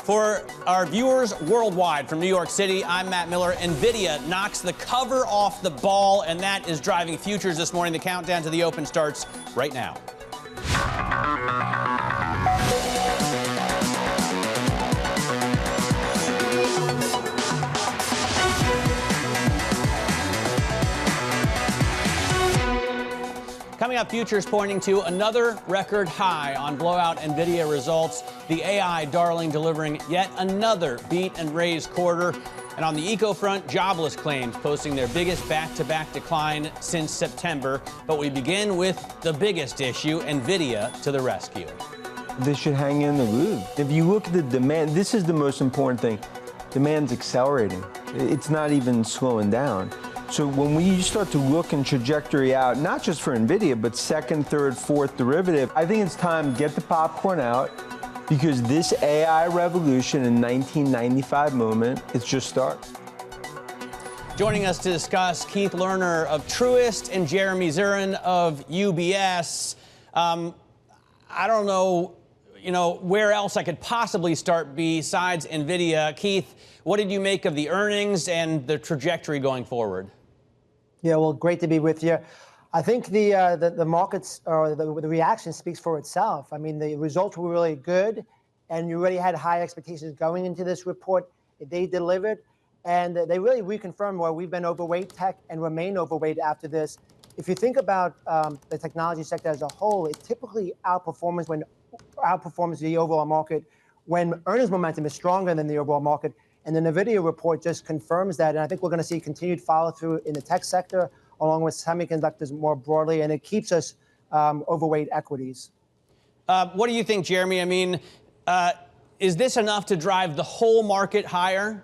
For our viewers worldwide from New York City, I'm Matt Miller. Nvidia knocks the cover off the ball, and that is driving futures this morning. The countdown to the open starts right now. Coming up, futures pointing to another record high on blowout Nvidia results. The AI darling delivering yet another beat and raise quarter. And on the eco front, jobless claims posting their biggest back-to-back decline since September. But we begin with the biggest issue, Nvidia to the rescue. This should hang in the loop. If you look at the demand, this is the most important thing. Demand's accelerating. It's not even slowing down. So when we start to look and trajectory out, not just for Nvidia, but second, third, fourth derivative, I think it's time to get the popcorn out, because this AI revolution in 1995 moment, it's just starting. Joining us to discuss, Keith Lerner of Truist and Jeremy Zirin of UBS. I don't know, where else I could possibly start besides Nvidia. Keith, what did you make of the earnings and the trajectory going forward? Yeah, well, great to be with you. I think the markets, or the reaction speaks for itself. I mean, the results were really good, and you already had high expectations going into this report. They delivered, and they really reconfirmed where we've been overweight tech and remain overweight after this. If you think about the technology sector as a whole, it typically outperforms the overall market when earnings momentum is stronger than the overall market. And the Nvidia report just confirms that. And I think we're going to see continued follow through in the tech sector, along with semiconductors more broadly. And it keeps us overweight equities. What do you think, Jeremy? I mean, is this enough to drive the whole market higher?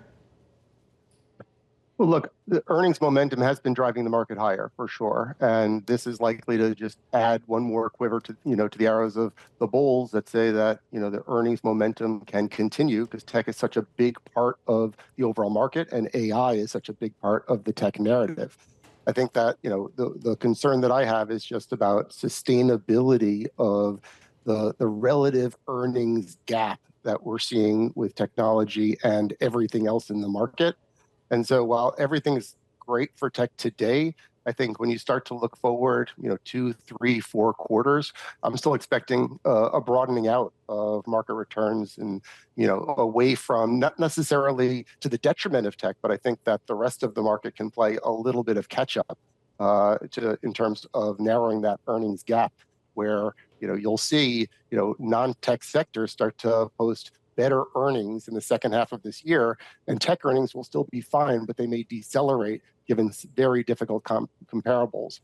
Well, look, the earnings momentum has been driving the market higher for sure, and this is likely to just add one more quiver to to the arrows of the bulls that say that the earnings momentum can continue, because tech is such a big part of the overall market, and AI is such a big part of the tech narrative. I think that the concern that I have is just about sustainability of the relative earnings gap that we're seeing with technology and everything else in the market. And so while everything is great for tech today, I think when you start to look forward, 2, 3, 4 quarters, I'm still expecting a broadening out of market returns and, away from, not necessarily to the detriment of tech, but I think that the rest of the market can play a little bit of catch up in terms of narrowing that earnings gap, where, you'll see, non-tech sectors start to post better earnings in the second half of this year, and tech earnings will still be fine, but they may decelerate given very difficult comparables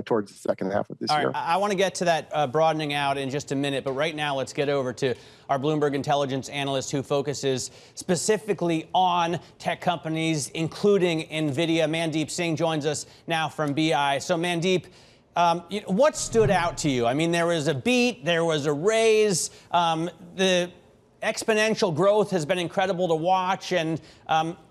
towards the second half of this year. All right, I want to get to that broadening out in just a minute, but right now let's get over to our Bloomberg intelligence analyst who focuses specifically on tech companies, including Nvidia. Mandeep Singh joins us now from BI. So Mandeep, what stood out to you? I mean, there was a beat, there was a raise, the exponential growth has been incredible to watch, and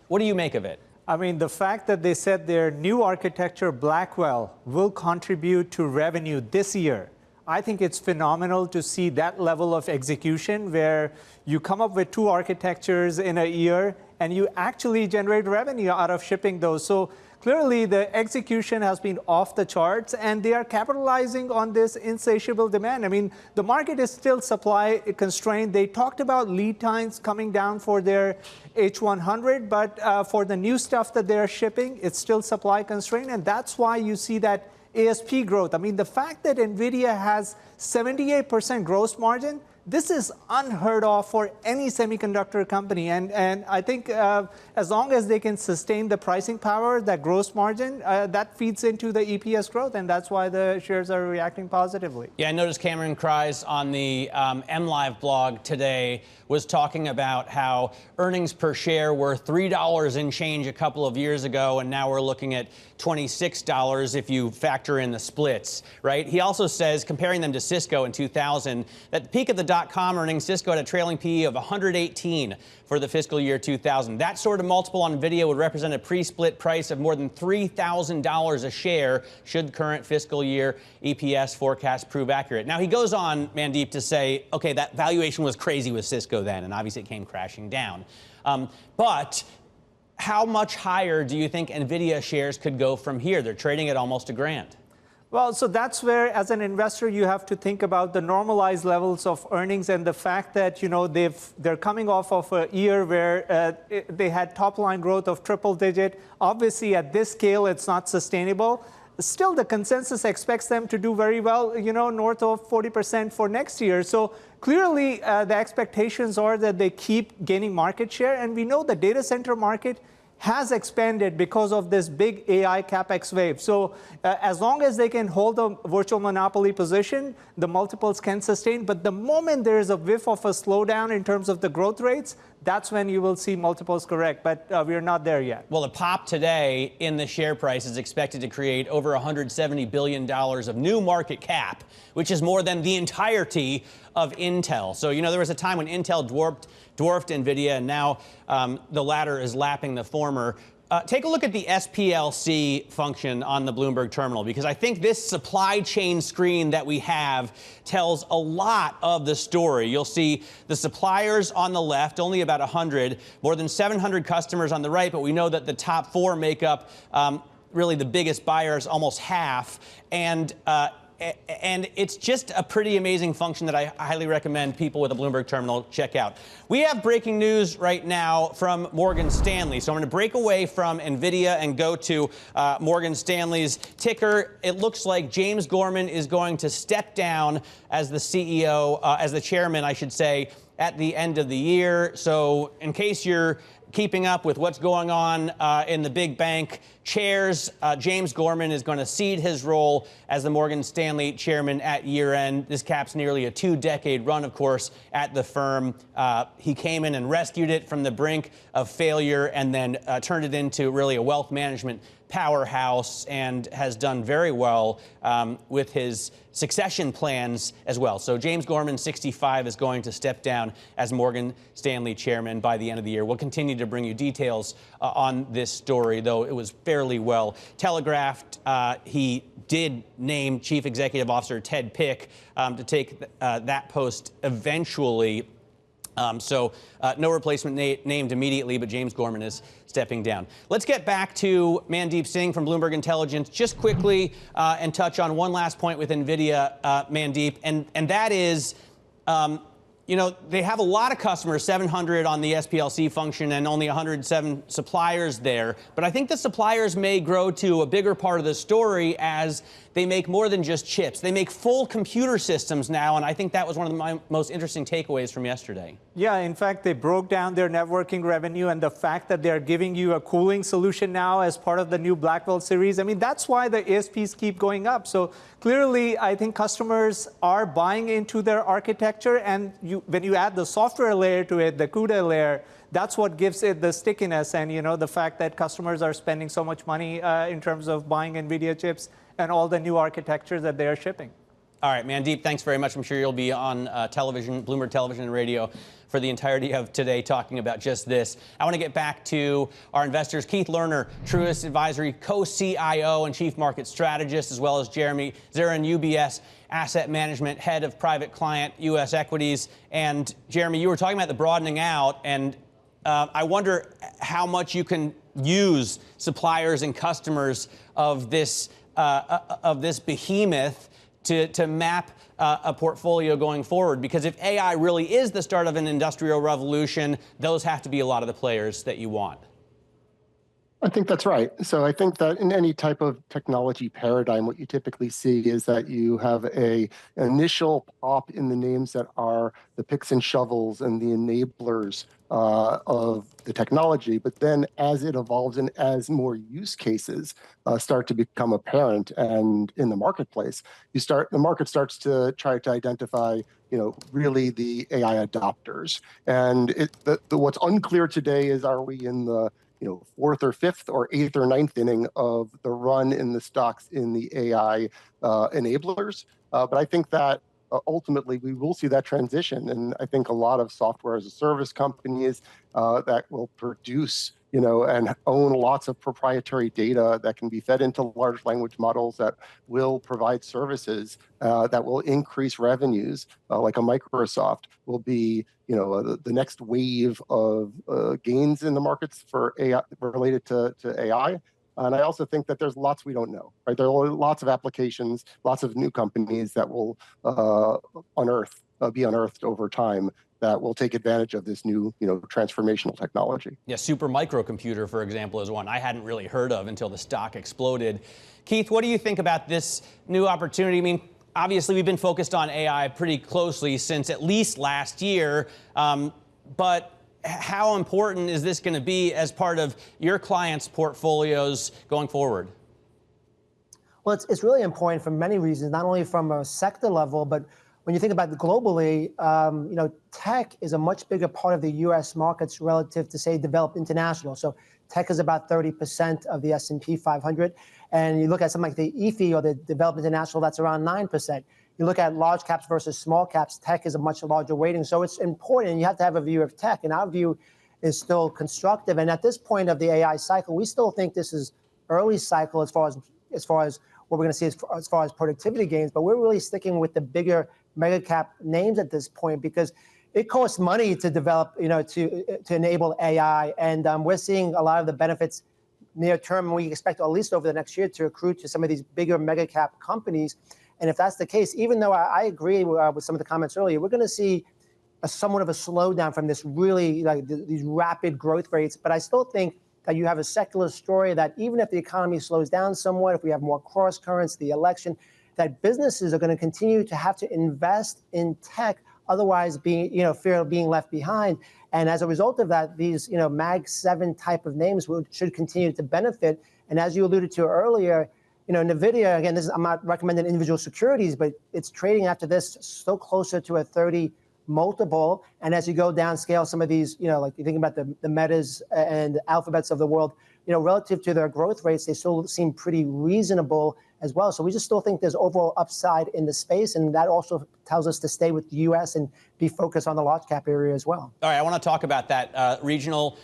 what do you make of it? I mean, the fact that they said their new architecture, Blackwell, will contribute to revenue this year, I think it's phenomenal to see that level of execution where you come up with 2 architectures in a year and you actually generate revenue out of shipping those. So clearly, the execution has been off the charts, and they are capitalizing on this insatiable demand. I mean, the market is still supply constrained. They talked about lead times coming down for their H100, but for the new stuff that they're shipping, it's still supply constrained, and that's why you see that ASP growth. I mean, the fact that Nvidia has 78% gross margin, this is unheard of for any semiconductor company. And I think as long as they can sustain the pricing power, that gross margin, that feeds into the EPS growth. And that's why the shares are reacting positively. Yeah, I noticed Cameron Kreis on the MLive blog today was talking about how earnings per share were $3 and change a couple of years ago, and now we're looking at $26 if you factor in the splits, right? He also says, comparing them to Cisco in 2000, that the peak of the Crypto.com earning Cisco at a trailing PE of 118 for the fiscal year 2000. That sort of multiple on Nvidia would represent a pre-split price of more than $3,000 a share should current fiscal year EPS forecasts prove accurate. Now, he goes on, Mandeep, to say, okay, that valuation was crazy with Cisco then, and obviously it came crashing down. But how much higher do you think Nvidia shares could go from here? They're trading at almost $1,000. Well, so that's where, as an investor, you have to think about the normalized levels of earnings and the fact that, you know, they're coming off of a year where they had top-line growth of triple-digit. Obviously, at this scale, it's not sustainable. Still, the consensus expects them to do very well, you know, north of 40% for next year. So clearly, the expectations are that they keep gaining market share. And we know the data center market has expanded because of this big AI capex wave. So as long as they can hold a virtual monopoly position, the multiples can sustain. But the moment there is a whiff of a slowdown in terms of the growth rates, that's when you will see multiples correct. But we're not there yet. Well, the pop today in the share price is expected to create over $170 billion of new market cap, which is more than the entirety of Intel. So, you know, there was a time when Intel dwarfed Nvidia, and now the latter is lapping the former. Take a look at the SPLC function on the Bloomberg terminal, because I think this supply chain screen that we have tells a lot of the story. You'll see the suppliers on the left, only about 100, more than 700 customers on the right, but we know that the top four make up really the biggest buyers, almost half. And it's just a pretty amazing function that I highly recommend people with a Bloomberg terminal check out. We have breaking news right now from Morgan Stanley. So I'm going to break away from Nvidia and go to Morgan Stanley's ticker. It looks like James Gorman is going to step down as the CEO, as the chairman, I should say, at the end of the year. So in case you're keeping up with what's going on in the big bank chairs, James Gorman is going to cede his role as the Morgan Stanley chairman at year end. This caps nearly a 2-decade run, of course, at the firm. He came in and rescued it from the brink of failure and then turned it into really a wealth management powerhouse, and has done very well with his succession plans as well. So James Gorman, 65, is going to step down as Morgan Stanley chairman by the end of the year. We'll continue to bring you details on this story, though it was fairly well telegraphed. He did name Chief Executive Officer Ted Pick to take that post eventually. So no replacement named immediately, but James Gorman is stepping down. Let's get back to Mandeep Singh from Bloomberg Intelligence just quickly and touch on one last point with Nvidia, Mandeep, and that is, you know, they have a lot of customers, 700 on the SPLC function and only 107 suppliers there. But I think the suppliers may grow to a bigger part of the story as they make more than just chips. They make full computer systems now, and I think that was one of my most interesting takeaways from yesterday. Yeah, in fact, they broke down their networking revenue, and the fact that they're giving you a cooling solution now as part of the new Blackwell series. I mean, that's why the ASPs keep going up. So clearly, I think customers are buying into their architecture, and when you add the software layer to it, the CUDA layer, that's what gives it the stickiness, and you know, the fact that customers are spending so much money in terms of buying NVIDIA chips and all the new architectures that they are shipping. All right, Mandeep, thanks very much. I'm sure you'll be on television, Bloomberg Television and Radio, for the entirety of today talking about just this. I want to get back to our investors. Keith Lerner, Truist Advisory Co-CIO and Chief Market Strategist, as well as Jeremy Zirin, UBS Asset Management Head of Private Client, U.S. Equities. And Jeremy, you were talking about the broadening out, and I wonder how much you can use suppliers and customers of this behemoth to map a portfolio going forward. Because if AI really is the start of an industrial revolution, those have to be a lot of the players that you want. I think that's right. So I think that in any type of technology paradigm, what you typically see is that you have an initial pop in the names that are the picks and shovels and the enablers of the technology. But then as it evolves and as more use cases start to become apparent and in the marketplace, the market starts to try to identify, you know, really the AI adopters. And what's unclear today is, are we in the fourth or fifth or eighth or ninth inning of the run in the stocks in the AI enablers? But I think that ultimately we will see that transition. And I think a lot of software as a service companies that will produce, and own lots of proprietary data that can be fed into large language models that will provide services that will increase revenues, like a Microsoft, will be, the next wave of gains in the markets for AI related to AI. And I also think that there's lots we don't know, right? There are lots of applications, lots of new companies that will be unearthed over time that will take advantage of this new, transformational technology. Yeah, super microcomputer, for example, is one I hadn't really heard of until the stock exploded. Keith, what do you think about this new opportunity? I mean, obviously, we've been focused on AI pretty closely since at least last year, but how important is this going to be as part of your clients' portfolios going forward? Well, it's really important for many reasons, not only from a sector level, but when you think about it globally, tech is a much bigger part of the U.S. markets relative to, say, developed international. So tech is about 30% of the S&P 500. And you look at something like the EFI or the developed international, that's around 9%. You look at large caps versus small caps, tech is a much larger weighting. So it's important. You have to have a view of tech. And our view is still constructive. And at this point of the AI cycle, we still think this is early cycle as far as what we're going to see as far as productivity gains. But we're really sticking with the bigger mega cap names at this point because it costs money to develop, to enable AI. And we're seeing a lot of the benefits near term. And we expect at least over the next year to accrue to some of these bigger mega cap companies. And if that's the case, even though I agree with some of the comments earlier, we're going to see somewhat of a slowdown from this really these rapid growth rates. But I still think that you have a secular story that even if the economy slows down somewhat, if we have more cross currents, the election, that businesses are going to continue to have to invest in tech, otherwise fear of being left behind. And as a result of that, these Mag 7 type of names should continue to benefit. And as you alluded to earlier, Nvidia, again, I'm not recommending individual securities, but it's trading after this still closer to a 30 multiple. And as you go downscale some of these, like you think about the Metas and Alphabets of the world, relative to their growth rates, they still seem pretty reasonable as well. So we just still think there's overall upside in the space. And that also tells us to stay with the U.S. and be focused on the large cap area as well. All right, I want to talk about that regional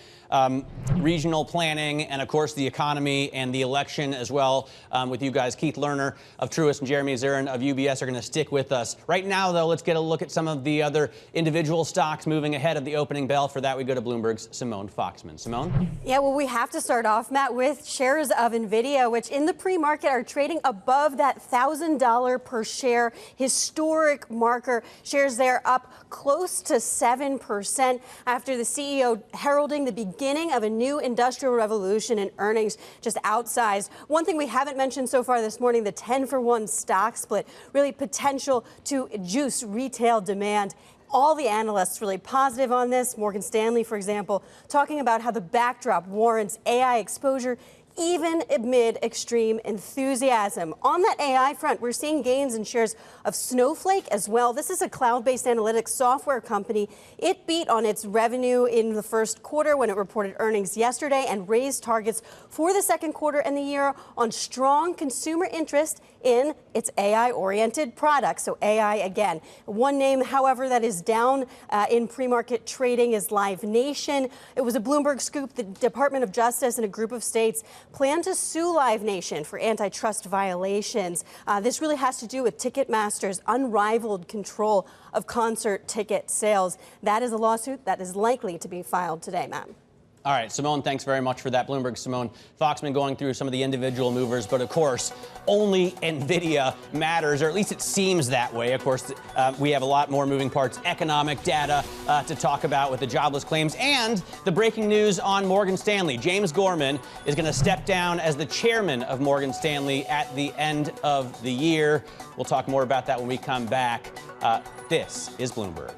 planning and, of course, the economy and the election as well with you guys. Keith Lerner of Truist and Jeremy Zirin of UBS are going to stick with us. Right now, though, let's get a look at some of the other individual stocks moving ahead of the opening bell. For that, we go to Bloomberg's Simone Foxman. Simone? Yeah, well, we have to start off, Matt, with shares of Nvidia, which in the pre-market are trading above that $1,000 per share historic marker. Shares there up close to 7% after the CEO heralding the beginning of a new industrial revolution and earnings just outsized. One thing we haven't mentioned so far this morning, the 10-for-1 stock split, really potential to juice retail demand. All the analysts really positive on this. Morgan Stanley, for example, talking about how the backdrop warrants AI exposure even amid extreme enthusiasm. On that AI front, we're seeing gains in shares of Snowflake as well. This is a cloud-based analytics software company. It beat on its revenue in the first quarter when it reported earnings yesterday and raised targets for the second quarter and the year on strong consumer interest in its AI-oriented products. So AI again. One name, however, that is down in pre-market trading is Live Nation. It was a Bloomberg scoop. The Department of Justice and a group of states plan to sue Live Nation for antitrust violations. This really has to do with Ticketmaster's unrivaled control of concert ticket sales. That is a lawsuit that is likely to be filed today, Matt. All right, Simone, thanks very much for that. Bloomberg Simone Foxman going through some of the individual movers, but of course, only Nvidia matters, or at least it seems that way. Of course, we have a lot more moving parts, economic data to talk about with the jobless claims and the breaking news on Morgan Stanley. James Gorman is going to step down as the chairman of Morgan Stanley at the end of the year. We'll talk more about that when we come back. This is Bloomberg.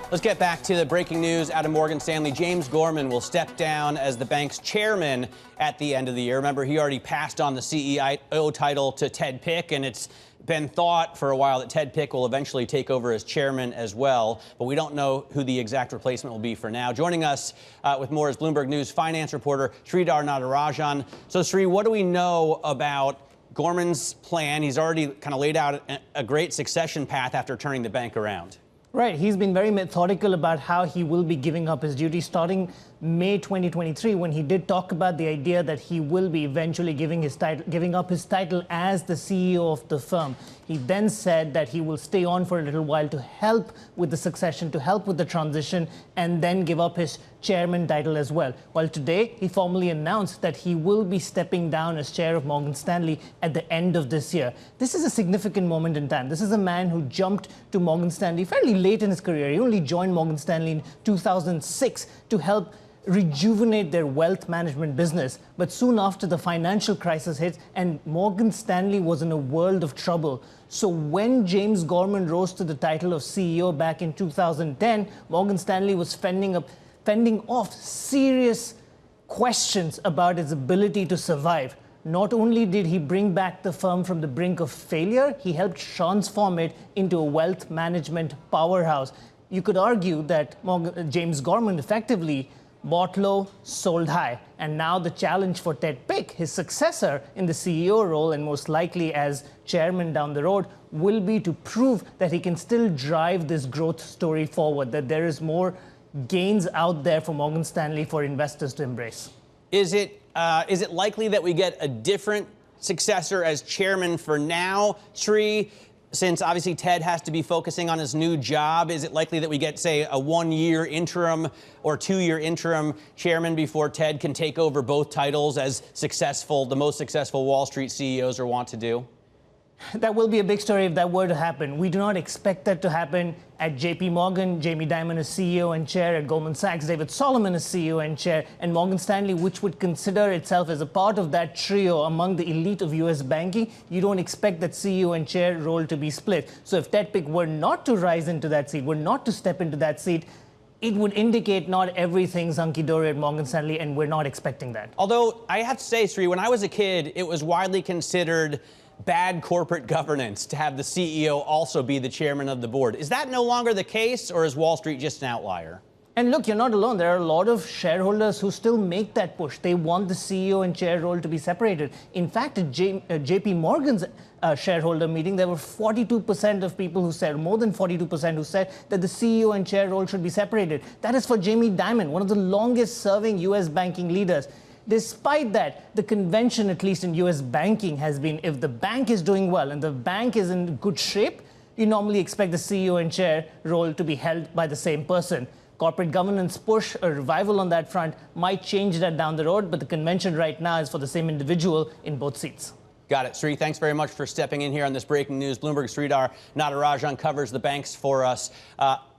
Let's get back to the breaking news out of Morgan Stanley. James Gorman will step down as the bank's chairman at the end of the year. Remember, he already passed on the CEO title to Ted Pick, and it's been thought for a while that Ted Pick will eventually take over as chairman as well, but we don't know who the exact replacement will be for now. Joining us with more is Bloomberg News finance reporter Sridhar Natajaran. So, Sri, what do we know about Gorman's plan? He's already kind of laid out a great succession path after turning the bank around. Right. He's been very methodical about how he will be giving up his duties starting May 2023, when he did talk about the idea that he will be eventually giving up his title as the CEO of the firm. He then said that he will stay on for a little while to help with the succession, to help with the transition, and then give up his chairman title as well. Well, today, he formally announced that he will be stepping down as chair of Morgan Stanley at the end of this year. This is a significant moment in time. This is a man who jumped to Morgan Stanley fairly late in his career. He only joined Morgan Stanley in 2006 to help rejuvenate their wealth management business. But soon after, the financial crisis hit and Morgan Stanley was in a world of trouble. So when James Gorman rose to the title of CEO back in 2010, Morgan Stanley was fending off serious questions about its ability to survive. Not only did he bring back the firm from the brink of failure, he helped transform it into a wealth management powerhouse. You could argue that James Gorman effectively bought low, sold high. And now the challenge for Ted Pick, his successor in the CEO role and most likely as chairman down the road, will be to prove that he can still drive this growth story forward, that there is more gains out there for Morgan Stanley for investors to embrace. Is it likely that we get a different successor as chairman for now, Sri? Since obviously Ted has to be focusing on his new job, is it likely that we get, say, a 1-year interim or 2-year interim chairman before Ted can take over both titles as the most successful Wall Street CEOs are wont to do? That will be a big story if that were to happen. We do not expect that to happen at JP Morgan. Jamie Dimon is CEO and chair. At Goldman Sachs, David Solomon is CEO and chair. And Morgan Stanley, which would consider itself as a part of that trio among the elite of US banking, you don't expect that CEO and chair role to be split. So if Ted Pick were not to rise into that seat, were not to step into that seat, it would indicate not everything's hunky-dory at Morgan Stanley, and we're not expecting that. Although I have to say, Sri, when I was a kid, it was widely considered bad corporate governance to have the CEO also be the chairman of the board. Is that no longer the case, or is Wall Street just an outlier? And look, you're not alone. There are a lot of shareholders who still make that push. They want the CEO and chair role to be separated. In fact, at JP Morgan's shareholder meeting, there were 42% of people who said, more than 42% who said that the CEO and chair role should be separated. That is for Jamie Dimon, one of the longest serving US banking leaders. Despite that, the convention, at least in US banking, has been if the bank is doing well and the bank is in good shape, you normally expect the CEO and chair role to be held by the same person. Corporate governance push, a revival on that front, might change that down the road, but the convention right now is for the same individual in both seats. Got it. Sri, thanks very much for stepping in here on this breaking news. Bloomberg's Sridhar Natajaran covers the banks for us.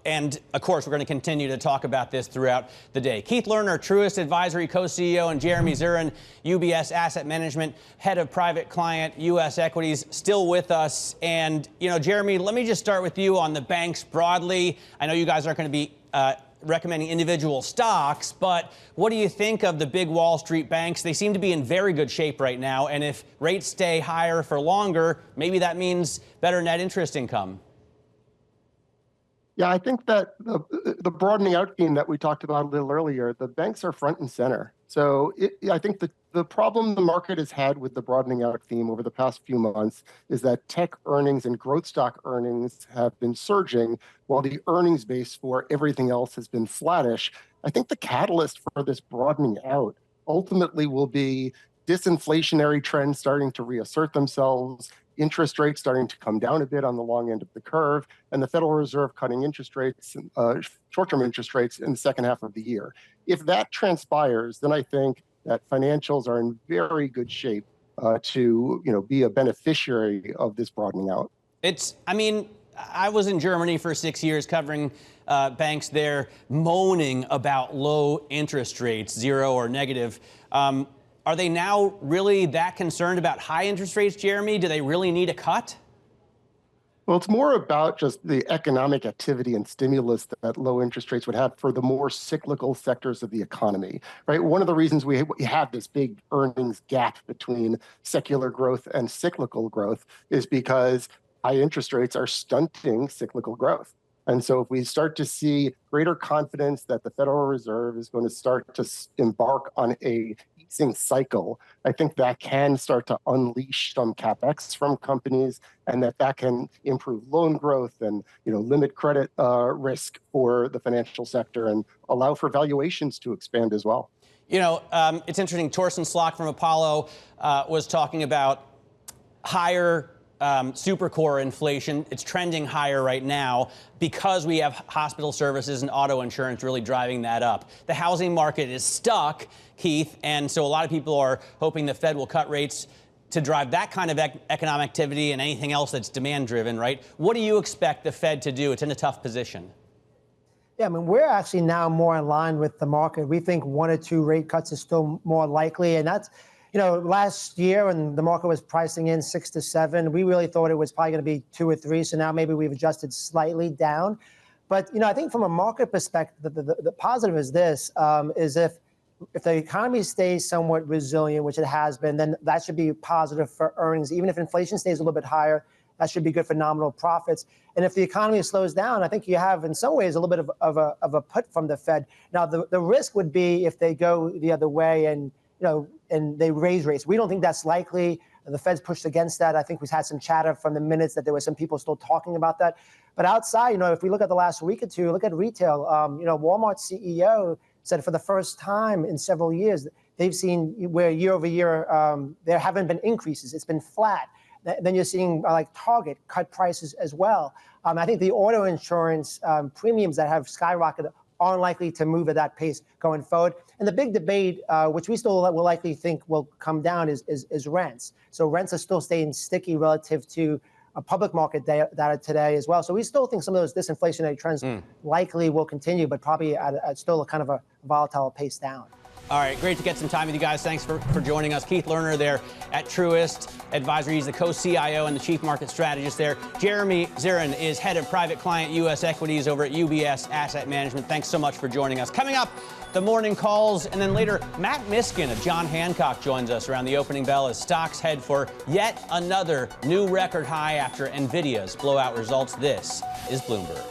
And, of course, we're going to continue to talk about this throughout the day. Keith Lerner, Truist Advisory Co-CIO, and Jeremy Zirin, UBS Asset Management, Head of Private Client, U.S. Equities, still with us. And, Jeremy, let me just start with you on the banks broadly. I know you guys aren't going to be recommending individual stocks, but what do you think of the big Wall Street banks? They seem to be in very good shape right now. And if rates stay higher for longer, maybe that means better net interest income. Yeah, I think that the broadening out theme that we talked about a little earlier, the banks are front and center. So I think the problem the market has had with the broadening out theme over the past few months is that tech earnings and growth stock earnings have been surging while the earnings base for everything else has been flattish. I think the catalyst for this broadening out ultimately will be disinflationary trends starting to reassert themselves, interest rates starting to come down a bit on the long end of the curve, and the Federal Reserve cutting interest rates, short-term interest rates in the second half of the year. If that transpires, then I think that financials are in very good shape to be a beneficiary of this broadening out. I was in Germany for 6 years covering banks there, moaning about low interest rates, 0 or negative. Are they now really that concerned about high interest rates, Jeremy? Do they really need a cut? Well, it's more about just the economic activity and stimulus that low interest rates would have for the more cyclical sectors of the economy, right? One of the reasons we have this big earnings gap between secular growth and cyclical growth is because high interest rates are stunting cyclical growth. And so if we start to see greater confidence that the Federal Reserve is going to start to embark on a easing cycle, I think that can start to unleash some capex from companies, and that can improve loan growth and limit credit risk for the financial sector and allow for valuations to expand as well. It's interesting. Torsten Slok from Apollo was talking about higher supercore inflation. It's trending higher right now because we have hospital services and auto insurance really driving that up. The housing market is stuck, Keith, and so a lot of people are hoping the Fed will cut rates to drive that kind of economic activity and anything else that's demand driven, right? What do you expect the Fed to do? It's in a tough position. Yeah, I mean, we're actually now more in line with the market. We think 1 or 2 rate cuts is still more likely, and that's last year when the market was pricing in 6 to 7, we really thought it was probably going to be 2 or 3. So now maybe we've adjusted slightly down. But, I think from a market perspective, the positive is this, is if the economy stays somewhat resilient, which it has been, then that should be positive for earnings. Even if inflation stays a little bit higher, that should be good for nominal profits. And if the economy slows down, I think you have, in some ways, a little bit of a put from the Fed. Now, the risk would be if they go the other way and and they raise rates. We don't think that's likely. The Fed's pushed against that. I think we've had some chatter from the minutes that there were some people still talking about that. But outside, if we look at the last week or two, look at retail. Walmart's CEO said for the first time in several years, they've seen where year over year there haven't been increases. It's been flat. Then you're seeing like Target cut prices as well. I think the auto insurance premiums that have skyrocketed aren't likely to move at that pace going forward. And the big debate, which we still will likely think will come down, is rents. So rents are still staying sticky relative to a public market data today as well. So we still think some of those disinflationary trends likely will continue, but probably at still a kind of a volatile pace down. All right, great to get some time with you guys. Thanks for joining us. Keith Lerner there at Truist Advisory. He's the co-CIO and the chief market strategist there. Jeremy Zirin is head of private client U.S. equities over at UBS Asset Management. Thanks so much for joining us. Coming up, the morning calls, and then later, Matt Miskin of John Hancock joins us around the opening bell as stocks head for yet another new record high after Nvidia's blowout results. This is Bloomberg.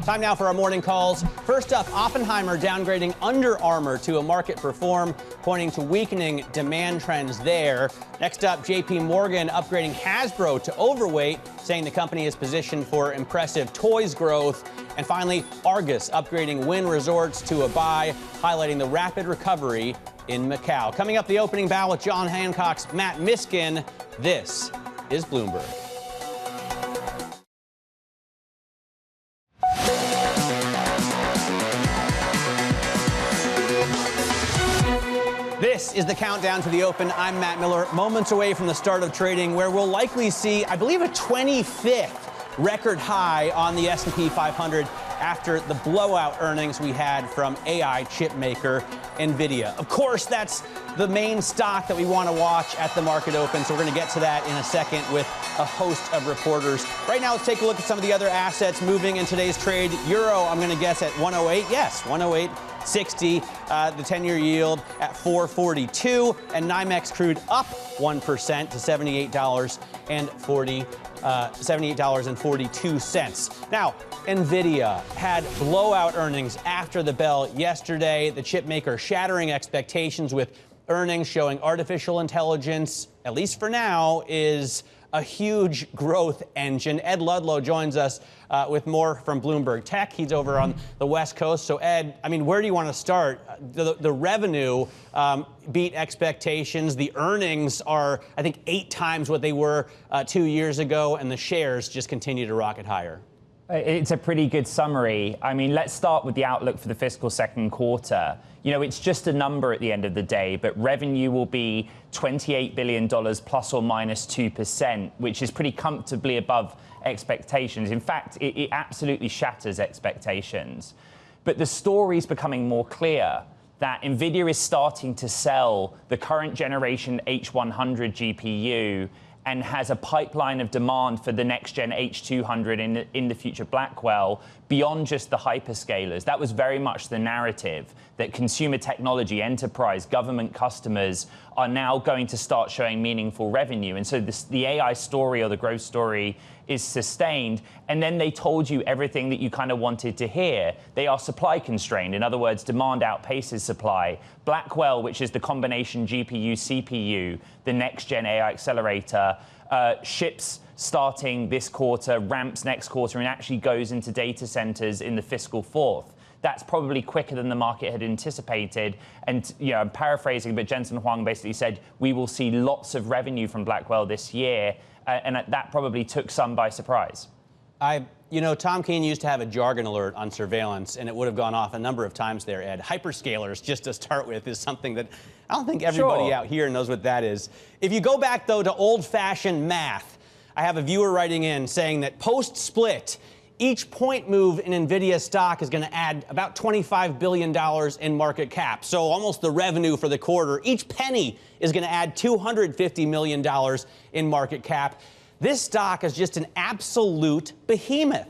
Time now for our morning calls. First up, Oppenheimer downgrading Under Armour to a market perform, pointing to weakening demand trends there. Next up, JP Morgan upgrading Hasbro to overweight, saying the company is positioned for impressive toys growth. And finally, Argus upgrading Wynn Resorts to a buy, highlighting the rapid recovery in Macau. Coming up, the opening bow with John Hancock's Matt Miskin. This is Bloomberg. This is the countdown to the open. I'm Matt Miller, moments away from the start of trading, where we'll likely see, I believe, a 25th record high on the S&P 500 after the blowout earnings we had from AI chip maker Nvidia. Of course, that's the main stock that we want to watch at the market open, so we're going to get to that in a second with a host of reporters. Right now, let's take a look at some of the other assets moving in today's trade. Euro, I'm going to guess at 108. Yes, 108.60. The 10-year yield at 442, and NYMEX crude up 1% to $78.42. Now, Nvidia had blowout earnings after the bell yesterday. The chip maker shattering expectations with earnings showing artificial intelligence, at least for now, is a huge growth engine. Ed Ludlow joins us with more from Bloomberg Tech. He's over on the West Coast. So, Ed, I mean, where do you want to start? The revenue beat expectations. The earnings are, I think, 8 times what they were 2 years ago, and the shares just continue to rocket higher. It's a pretty good summary. I mean, let's start with the outlook for the fiscal second quarter. You know, it's just a number at the end of the day, but revenue will be $28 billion plus or minus 2%, which is pretty comfortably above expectations. In fact, it absolutely shatters expectations. But the story's becoming more clear that Nvidia is starting to sell the current generation H100 GPU and has a pipeline of demand for the next gen H200 in the future Blackwell beyond just the hyperscalers. That was very much the narrative, that consumer technology, enterprise, government customers are now going to start showing meaningful revenue. And so the AI story or the growth story is sustained. And then they told you everything that you kind of wanted to hear. They are supply constrained. In other words, demand outpaces supply. Blackwell, which is the combination GPU, CPU, the next gen AI accelerator, ships starting this quarter, ramps next quarter, and actually goes into data centers in the fiscal fourth. That's probably quicker than the market had anticipated. And, you know, I'm paraphrasing, but Jensen Huang basically said, we will see lots of revenue from Blackwell this year. And that probably took some by surprise. You know, Tom Keene used to have a jargon alert on surveillance, and it would have gone off a number of times there, Ed. Hyperscalers, just to start with, is something that I don't think everybody out here knows what that is. If you go back, though, to old-fashioned math, I have a viewer writing in saying that post-split, each point move in Nvidia stock is going to add about $25 billion in market cap. So almost the revenue for the quarter. Each penny is going to add $250 million in market cap. This stock is just an absolute behemoth.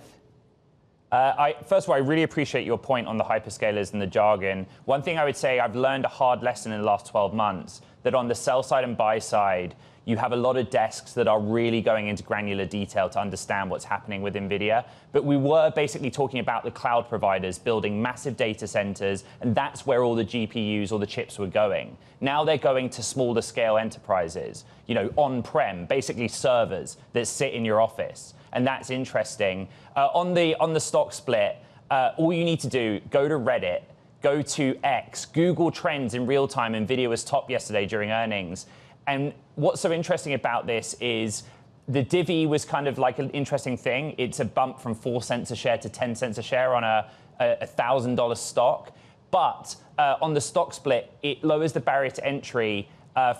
First of all, I really appreciate your point on the hyperscalers and the jargon. One thing I would say, I've learned a hard lesson in the last 12 months, that on the sell side and buy side, you have a lot of desks that are really going into granular detail to understand what's happening with NVIDIA. But we were basically talking about the cloud providers building massive data centers, and that's where all the GPUs or the chips were going. Now they're going to smaller scale enterprises, you know, on-prem, basically servers that sit in your office. And that's interesting. On the stock split, all you need to do, go to Reddit, go to X, Google Trends in real time. NVIDIA was top yesterday during earnings. And what's so interesting about this is the divvy was kind of like an interesting thing. It's a bump from 4 cents a share to 10 cents a share on a $1,000 stock. But on the stock split, it lowers the barrier to entry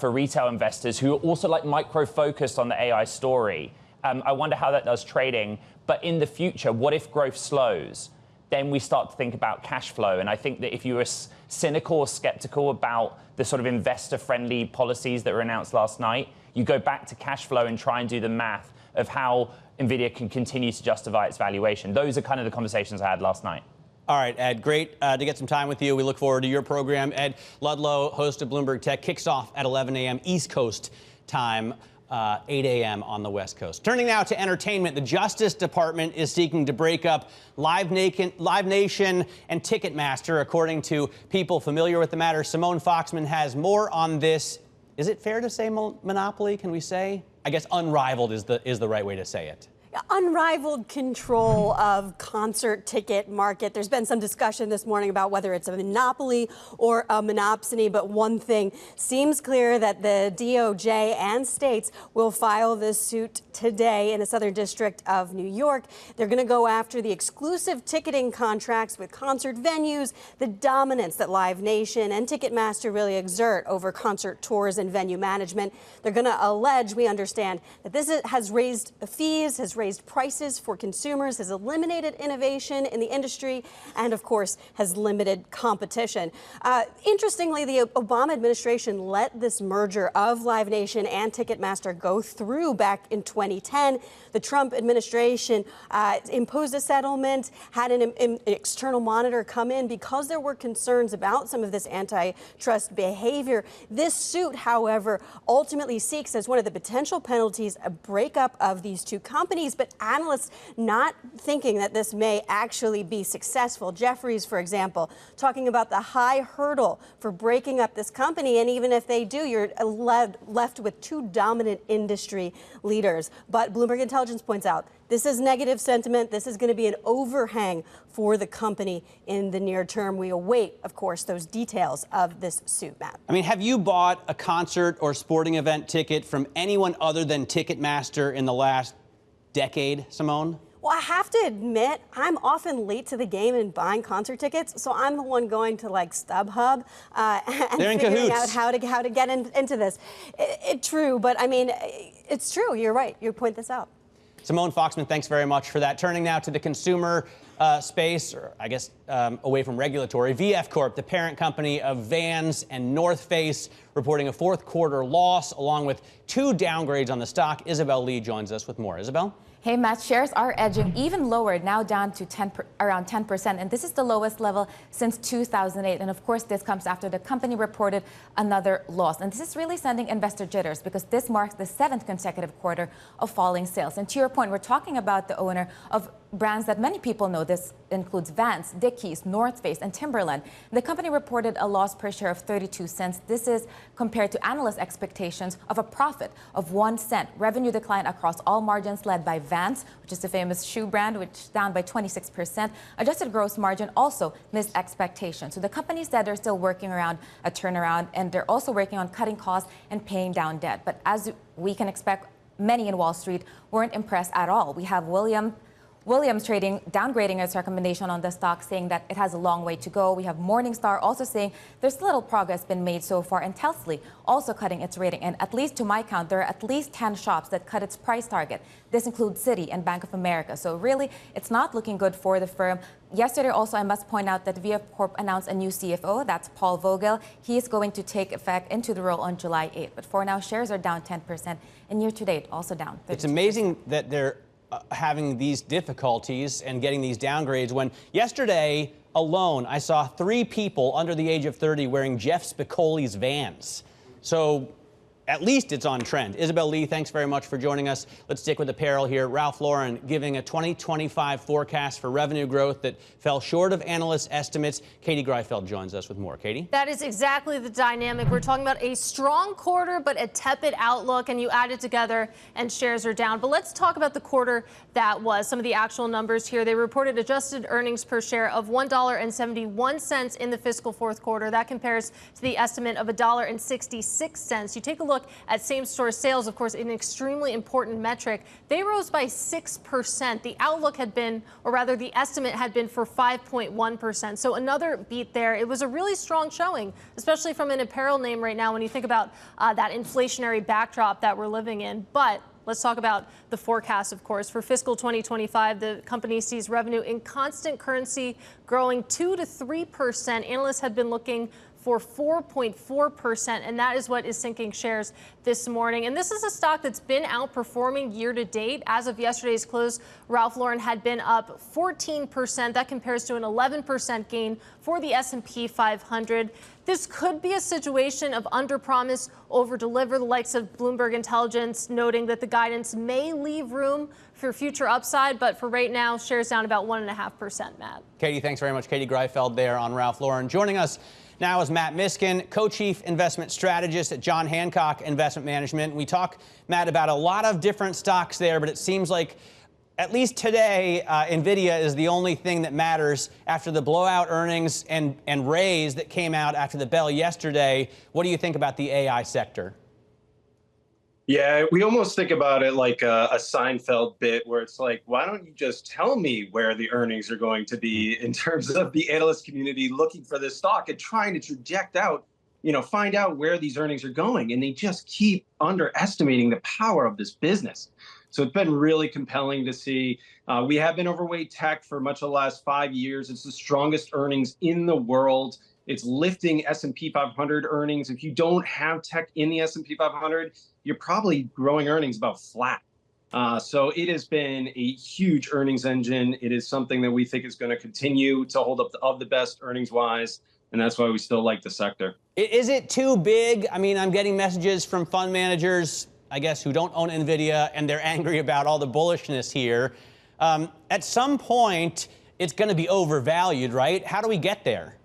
for retail investors who are also like micro-focused on the AI story. I wonder how that does trading. But in the future, what if growth slows? Then we start to think about cash flow. And I think that if you were cynical or skeptical about the sort of investor-friendly policies that were announced last night, you go back to cash flow and try and do the math of how NVIDIA can continue to justify its valuation. Those are kind of the conversations I had last night. All right, Ed, great to get some time with you. We look forward to your program. Ed Ludlow, host of Bloomberg Tech, kicks off at 11 a.m. East Coast time. 8 a.m. on the West Coast. Turning now to entertainment, the Justice Department is seeking to break up Live Nation and Ticketmaster, according to people familiar with the matter. Simone Foxman has more on this. Is it fair to say monopoly? Can we say? I guess unrivaled is the right way to say it. Unrivaled control of concert ticket market. There's been some discussion this morning about whether it's a monopoly or a monopsony, but one thing seems clear, that the DOJ and states will file this suit today in the Southern District of New York. They're going to go after the exclusive ticketing contracts with concert venues, the dominance that Live Nation and Ticketmaster really exert over concert tours and venue management. They're going to allege, we understand, that this has raised fees, has raised prices for consumers, has eliminated innovation in the industry, and of course has limited competition. Interestingly, the Obama administration let this merger of Live Nation and Ticketmaster go through back in 2010. The Trump administration imposed a settlement, had an external monitor come in because there were concerns about some of this antitrust behavior. This suit, however, ultimately seeks as one of the potential penalties a breakup of these two companies, but analysts not thinking that this may actually be successful. Jefferies, for example, talking about the high hurdle for breaking up this company, and even if they do, you're left with two dominant industry leaders. But Bloomberg Intelligence points out this is negative sentiment. This is going to be an overhang for the company in the near term. We await, of course, those details of this suit, Matt. I mean, have you bought a concert or sporting event ticket from anyone other than Ticketmaster in the last decade, Simone? Well, I have to admit, I'm often late to the game in buying concert tickets, so I'm the one going to like StubHub and figuring out how to get into this. True, but I mean, it's true. You're right. You point this out. Simone Foxman, thanks very much for that. Turning now to the consumer space, or I guess away from regulatory. VF Corp, the parent company of Vans and North Face, reporting a fourth quarter loss, along with 2 downgrades on the stock. Isabel Lee joins us with more. Isabel? Hey, Matt, shares are edging even lower, now down to around 10%. And this is the lowest level since 2008. And of course, this comes after the company reported another loss. And this is really sending investor jitters because this marks the 7th consecutive quarter of falling sales. And to your point, we're talking about the owner of brands that many people know. This includes Vans, Dickies, North Face, and Timberland. The company reported a loss per share of 32 cents. This is compared to analyst expectations of a profit of 1 cent. Revenue decline across all margins led by Vans, which is the famous shoe brand, which is down by 26%. Adjusted gross margin also missed expectations. So the company said they're still working around a turnaround, and they're also working on cutting costs and paying down debt. But as we can expect, many in Wall Street weren't impressed at all. We have Williams Trading downgrading its recommendation on the stock, saying that it has a long way to go. We have Morningstar also saying there's little progress been made so far, and Telsley also cutting its rating. And at least to my count, there are at least 10 shops that cut its price target. This includes Citi and Bank of America. So really, it's not looking good for the firm. Yesterday, also, I must point out that VF Corp announced a new CFO. That's Paul Vogel. He is going to take effect into the role on July 8th. But for now, shares are down 10%, and year to date also down 32%. It's amazing that they're having these difficulties and getting these downgrades when yesterday alone I saw 3 people under the age of 30 wearing Jeff Spicoli's Vans. So at least it's on trend. Isabel Lee, thanks very much for joining us. Let's stick with apparel here. Ralph Lauren giving a 2025 forecast for revenue growth that fell short of analyst estimates. Katie Greifeld joins us with more. Katie? That is exactly the dynamic. We're talking about a strong quarter, but a tepid outlook, and you add it together and shares are down. But let's talk about the quarter that was. Some of the actual numbers here. They reported adjusted earnings per share of $1.71 in the fiscal fourth quarter. That compares to the estimate of $1.66. You take a look at same-store sales, of course, an extremely important metric. They rose by 6%. The outlook had been, or rather the estimate had been for 5.1%. So another beat there. It was a really strong showing, especially from an apparel name right now when you think about that inflationary backdrop that we're living in. But let's talk about the forecast, of course. For fiscal 2025, the company sees revenue in constant currency growing 2 to 3%. Analysts had been looking for 4.4%, and that is what is sinking shares this morning. And this is a stock that's been outperforming year to date. As of yesterday's close, Ralph Lauren had been up 14%. That compares to an 11% gain for the S&P 500. This could be a situation of under-promise, over-deliver. The likes of Bloomberg Intelligence noting that the guidance may leave room for future upside, but for right now, shares down about 1.5%, Matt. Katie, thanks very much. Katie Greifeld there on Ralph Lauren. Joining us now is Matt Miskin, co-chief investment strategist at John Hancock Investment Management. We talk, Matt, about a lot of different stocks there, but it seems like at least today, Nvidia is the only thing that matters after the blowout earnings and raise that came out after the bell yesterday. What do you think about the AI sector? Yeah, we almost think about it like a Seinfeld bit where it's like, why don't you just tell me where the earnings are going to be in terms of the analyst community looking for this stock and trying to project out, find out where these earnings are going. And they just keep underestimating the power of this business. So it's been really compelling to see. We have been overweight tech for much of the last 5 years. It's the strongest earnings in the world. It's lifting S&P 500 earnings. If you don't have tech in the S&P 500, you're probably growing earnings about flat. So it has been a huge earnings engine. It is something that we think is going to continue to hold up of the best earnings-wise, and that's why we still like the sector. Is it too big? I mean, I'm getting messages from fund managers, I guess, who don't own Nvidia, and they're angry about all the bullishness here. At some point, it's going to be overvalued, right? How do we get there?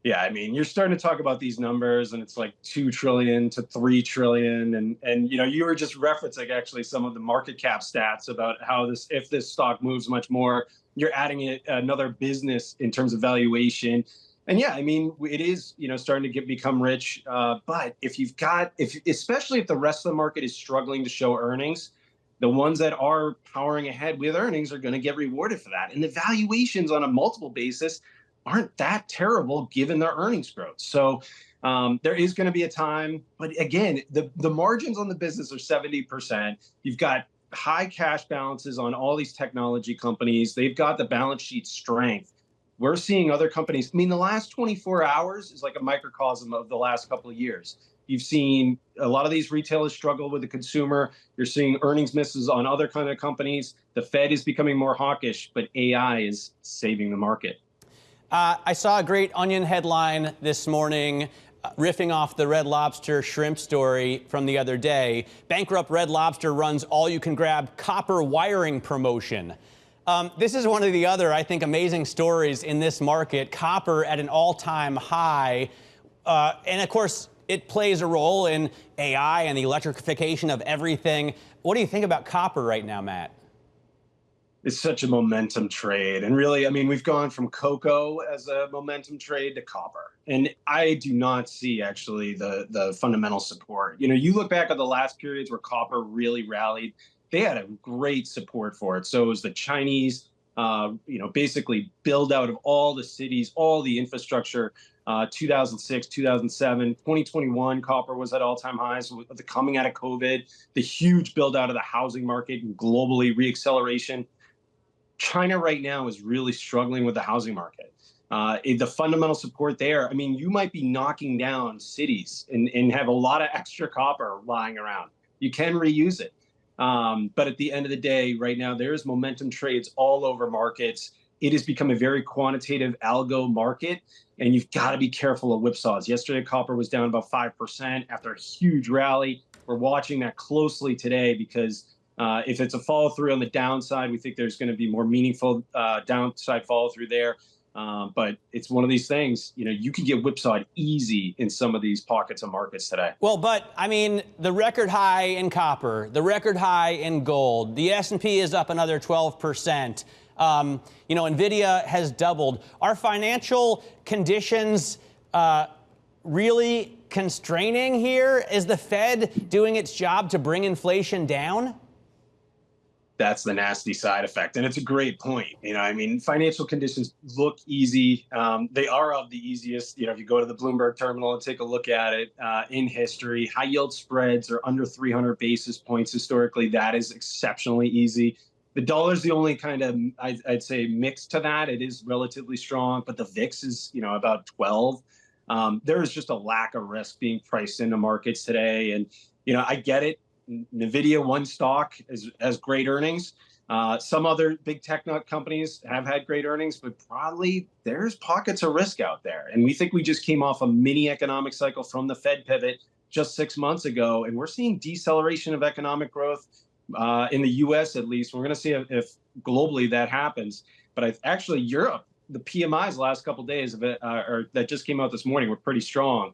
Yeah, I mean, you're starting to talk about these numbers, and it's like 2 trillion to 3 trillion, and you were just referencing actually some of the market cap stats about how if this stock moves much more, you're adding it another business in terms of valuation. And yeah, I mean, it is starting to become rich. But especially if the rest of the market is struggling to show earnings, the ones that are powering ahead with earnings are going to get rewarded for that. And the valuations on a multiple basis aren't that terrible given their earnings growth. So there is going to be a time, but again, the margins on the business are 70%. You've got high cash balances on all these technology companies. They've got the balance sheet strength. We're seeing other companies. I mean, the last 24 hours is like a microcosm of the last couple of years. You've seen a lot of these retailers struggle with the consumer. You're seeing earnings misses on other kind of companies. The Fed is becoming more hawkish, but AI is saving the market. I saw a great Onion headline this morning riffing off the Red Lobster shrimp story from the other day. Bankrupt Red Lobster runs all-you-can-grab copper wiring promotion. This is one of the other, I think, amazing stories in this market. Copper at an all-time high. And, of course, it plays a role in AI and the electrification of everything. What do you think about copper right now, Matt? It's such a momentum trade. And really, I mean, we've gone from cocoa as a momentum trade to copper. And I do not see actually the fundamental support. You know, you look back at the last periods where copper really rallied, they had a great support for it. So it was the Chinese, basically build out of all the cities, all the infrastructure, 2006, 2007, 2021, copper was at all-time highs. With the coming out of COVID, the huge build out of the housing market and globally reacceleration. China right now is really struggling with the housing market. The fundamental support there, I mean, you might be knocking down cities and have a lot of extra copper lying around. You can reuse it. But at the end of the day, right now, there's momentum trades all over markets. It has become a very quantitative algo market, and you've got to be careful of whipsaws. Yesterday, copper was down about 5% after a huge rally. We're watching that closely today because if it's a follow through on the downside, we think there's going to be more meaningful downside follow through there. But it's one of these things, you know, you can get whipsawed easy in some of these pockets of markets today. Well, but I mean, the record high in copper, the record high in gold, the S&P is up another 12%. Nvidia has doubled. Are financial conditions really constraining here? Is the Fed doing its job to bring inflation down? That's the nasty side effect. And it's a great point. You know, I mean, financial conditions look easy. They are of the easiest. You know, if you go to the Bloomberg terminal and take a look at it in history, high yield spreads are under 300 basis points historically. That is exceptionally easy. The dollar is the only kind of, I'd say, mix to that. It is relatively strong, but the VIX is, about 12. There is just a lack of risk being priced into markets today. And, I get it. Nvidia, one stock, has great earnings. Some other big tech companies have had great earnings, but broadly, there's pockets of risk out there. And we think we just came off a mini economic cycle from the Fed pivot just 6 months ago, and we're seeing deceleration of economic growth in the U.S. at least. We're going to see if globally that happens. But actually, Europe, the PMIs the last couple of days that just came out this morning were pretty strong.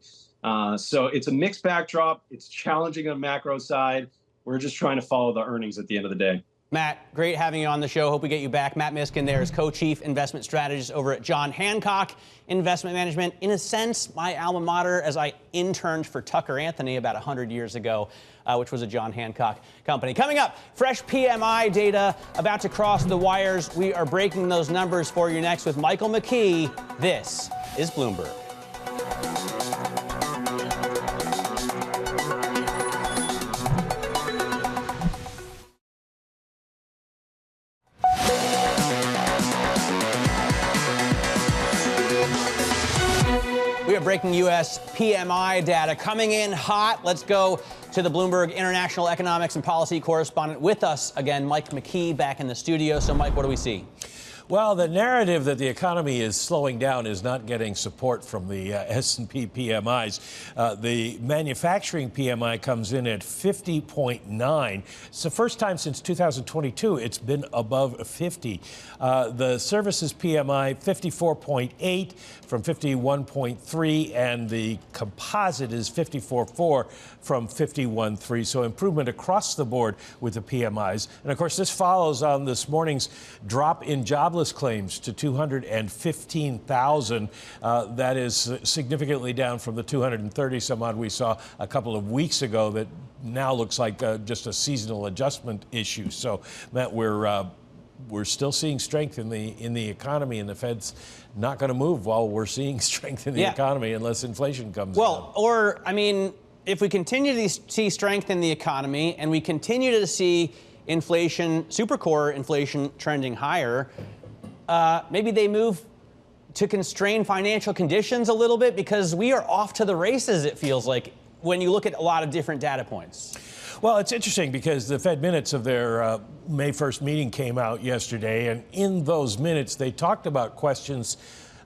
So it's a mixed backdrop. It's challenging on the macro side. We're just trying to follow the earnings at the end of the day. Matt, great having you on the show. Hope we get you back. Matt Miskin there is co-chief investment strategist over at John Hancock Investment Management. In a sense, my alma mater, as I interned for Tucker Anthony about 100 years ago, which was a John Hancock company. Coming up, fresh PMI data about to cross the wires. We are breaking those numbers for you next with Michael Mckee. This is Bloomberg. Breaking U.S. PMI data coming in hot. Let's go to the Bloomberg International Economics and Policy correspondent with us again, Mike Mckee, back in the studio. So, Mike, what do we see? Well, the narrative that the economy is slowing down is not getting support from the S&P PMIs. The manufacturing PMI comes in at 50.9. It's the first time since 2022 it's been above 50. The services PMI 54.8 from 51.3, and the composite is 54.4 from 51.3. So improvement across the board with the PMIs. And of course, this follows on this morning's drop in jobless jobless claims to 215,000. That is significantly down from the 230 some odd we saw a couple of weeks ago. That now looks like just a seasonal adjustment issue. So, Matt, we're still seeing strength in the economy, and the Fed's not going to move while we're seeing strength in the economy unless inflation comes down. Or, I mean, if we continue to see strength in the economy and we continue to see inflation, supercore inflation trending higher, maybe they move to constrain financial conditions a little bit, because we are off to the races, it feels like, when you look at a lot of different data points. Well, it's interesting because the Fed minutes of their May 1st meeting came out yesterday, and in those minutes they talked about questions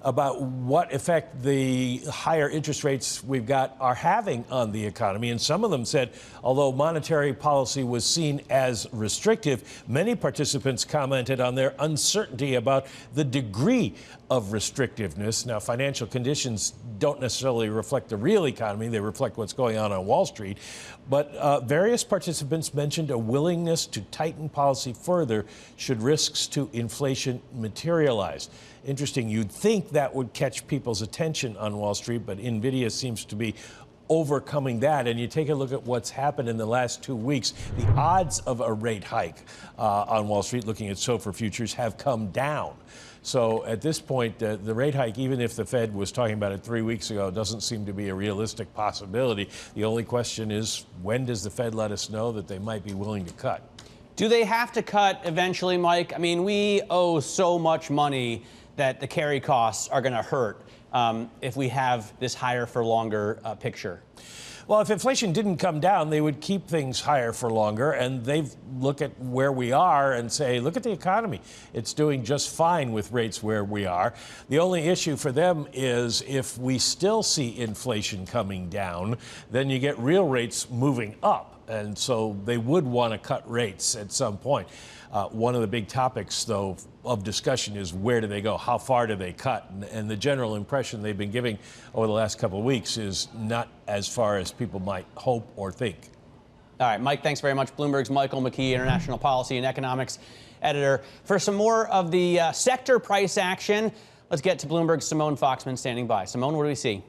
about what effect the higher interest rates we've got are having on the economy. And some of them said, although monetary policy was seen as restrictive, many participants commented on their uncertainty about the degree of restrictiveness. Now, financial conditions don't necessarily reflect the real economy. They reflect what's going on Wall Street. But various participants mentioned a willingness to tighten policy further should risks to inflation materialize. Interesting. You'd think that would catch people's attention on Wall Street, but Nvidia seems to be overcoming that. And you take a look at what's happened in the last 2 weeks, the odds of a rate hike on Wall Street, looking at SOFR futures, have come down. So at this point, the rate hike, even if the Fed was talking about it 3 weeks ago, doesn't seem to be a realistic possibility. The only question is, when does the Fed let us know that they might be willing to cut? Do they have to cut eventually, Mike? I mean, we owe so much money that the carry costs are going to hurt if we have this higher for longer picture. Well, if inflation didn't come down, they would keep things higher for longer, and they look at where we are and say, look at the economy. It's doing just fine with rates where we are. The only issue for them is if we still see inflation coming down, then you get real rates moving up. And so they would want to cut rates at some point. One of the big topics, though, of discussion is where do they go? How far do they cut? And the general impression they've been giving over the last couple of weeks is not as far as people might hope or think. All right, Mike, thanks very much. Bloomberg's Michael Mckee, International Policy and Economics Editor. For some more of the sector price action, let's get to Bloomberg's Simone Foxman standing by. Simone, what do we see?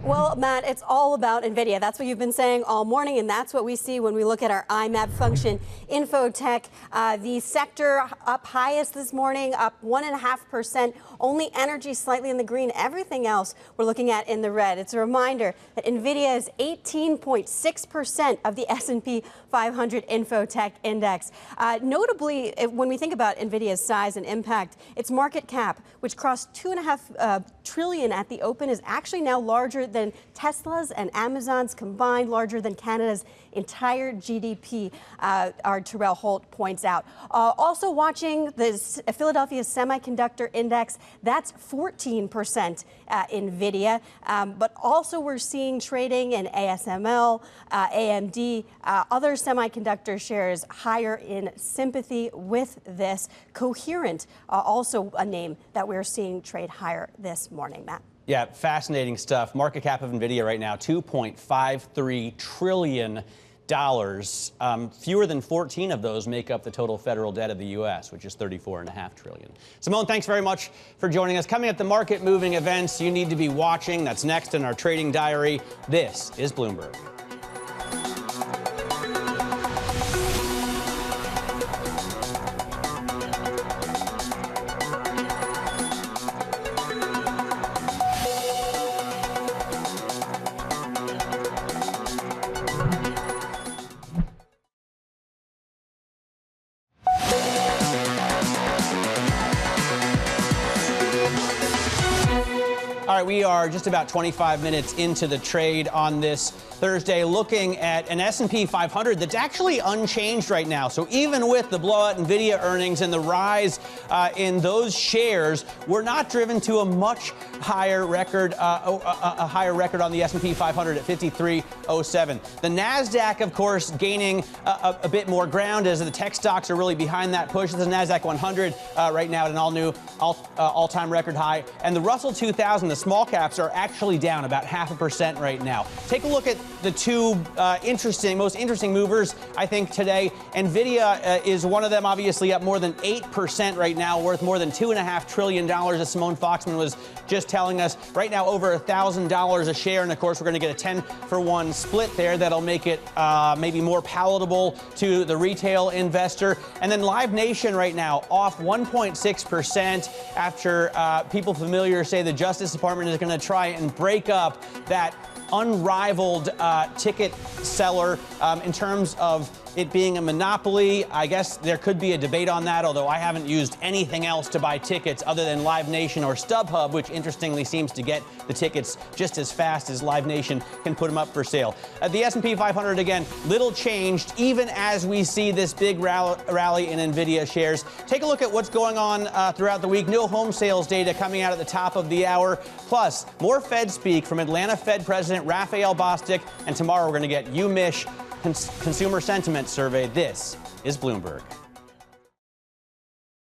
Well, Matt, it's all about Nvidia. That's what you've been saying all morning, and that's what we see when we look at our IMAP function. Infotech, the sector up highest this morning, up 1.5%. Only energy slightly in the green. Everything else we're looking at in the red. It's a reminder that Nvidia is 18.6% of the S&P 500 Infotech index. Notably, when we think about Nvidia's size and impact, its market cap, which crossed $2.5 trillion at the open, is actually now larger than Tesla's and Amazon's combined, larger than Canada's entire GDP, our Terrell Holt points out. Also watching the Philadelphia Semiconductor Index, that's 14% Nvidia. But also we're seeing trading in ASML, AMD, other semiconductor shares higher in sympathy with this. Coherent, also a name that we're seeing trade higher this morning, Matt. Yeah, fascinating stuff. Market cap of Nvidia right now, $2.53 trillion. Fewer than 14 of those make up the total federal debt of the U.S., which is $34.5 trillion. Simone, thanks very much for joining us. Coming up, the market-moving events you need to be watching. That's next in our trading diary. This is Bloomberg. All right, we are just about 25 minutes into the trade on this Thursday, looking at an S&P 500 that's actually unchanged right now. So even with the blowout Nvidia earnings and the rise in those shares, we're not driven to a much higher record, a higher record on the S&P 500 at 5307. The Nasdaq, of course, gaining a bit more ground as the tech stocks are really behind that push. The Nasdaq 100 right now at an all-time record high, and the Russell 2000, the small small caps are actually down about 0.5% right now. Take a look at the two most interesting movers, I think, today. Nvidia is one of them, obviously up more than 8% right now, worth more than $2.5 trillion, as Simone Foxman was just telling us. Right now, over $1,000 a share, and of course, we're going to get a 10-for-1 split there that'll make it maybe more palatable to the retail investor. And then Live Nation right now off 1.6% after people familiar say the Justice Department is going to try and break up that unrivaled ticket seller in terms of it being a monopoly. I guess there could be a debate on that, although I haven't used anything else to buy tickets other than Live Nation or StubHub, which interestingly seems to get the tickets just as fast as Live Nation can put them up for sale. The S&P 500, again, little changed, even as we see this big rally in Nvidia shares. Take a look at what's going on throughout the week. No home sales data coming out at the top of the hour. Plus, more Fed speak from Atlanta Fed President Raphael Bostic. And tomorrow we're going to get UMich Consumer Sentiment Survey. This is Bloomberg.